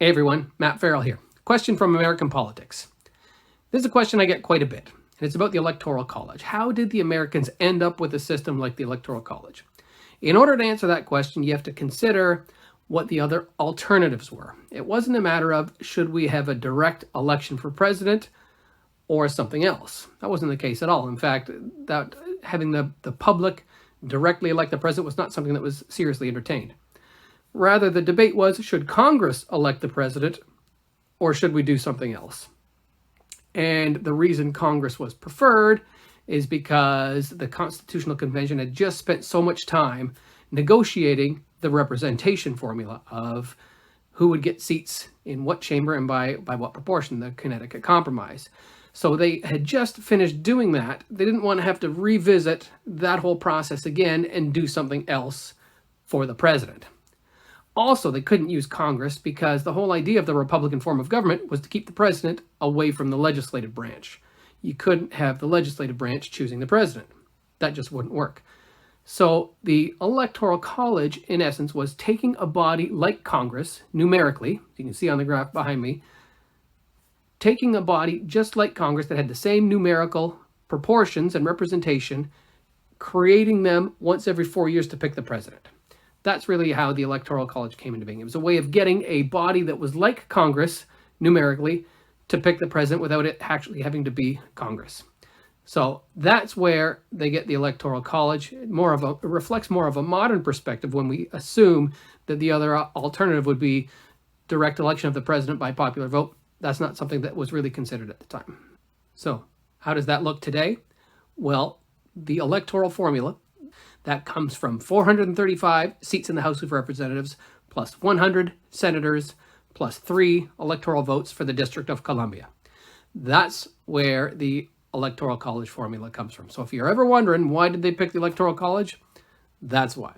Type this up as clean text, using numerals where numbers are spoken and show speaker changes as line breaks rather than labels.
Hey everyone, Matt Farrell here. Question from American politics. This is a question I get quite a bit, and it's about the Electoral College. How did the Americans end up with a system like the Electoral College? In order to answer that question, you have to consider what the other alternatives were. It wasn't a matter of should we have a direct election for president or something else. That wasn't the case at all. In fact, that having the public directly elect the president was not something that was seriously entertained. Rather, the debate was, should Congress elect the president or should we do something else? And the reason Congress was preferred is because the Constitutional Convention had just spent so much time negotiating the representation formula of who would get seats in what chamber and by what proportion, the Connecticut Compromise. So they had just finished doing that. They didn't want to have to revisit that whole process again and do something else for the president. Also, they couldn't use Congress because the whole idea of the Republican form of government was to keep the president away from the legislative branch. You couldn't have the legislative branch choosing the president. That just wouldn't work. So the Electoral College, in essence, was taking a body like Congress, numerically, you can see on the graph behind me, taking a body just like Congress that had the same numerical proportions and representation, creating them once every 4 years to pick the president. That's really how the Electoral College came into being. It was a way of getting a body that was like Congress, numerically, to pick the president without it actually having to be Congress. So that's where they get the Electoral College. It reflects more of a modern perspective when we assume that the other alternative would be direct election of the president by popular vote. That's not something that was really considered at the time. So how does that look today? Well, the Electoral Formula, that comes from 435 seats in the House of Representatives, plus 100 senators, plus 3 electoral votes for the District of Columbia. That's where the Electoral College formula comes from. So if you're ever wondering why did they pick the Electoral College, that's why.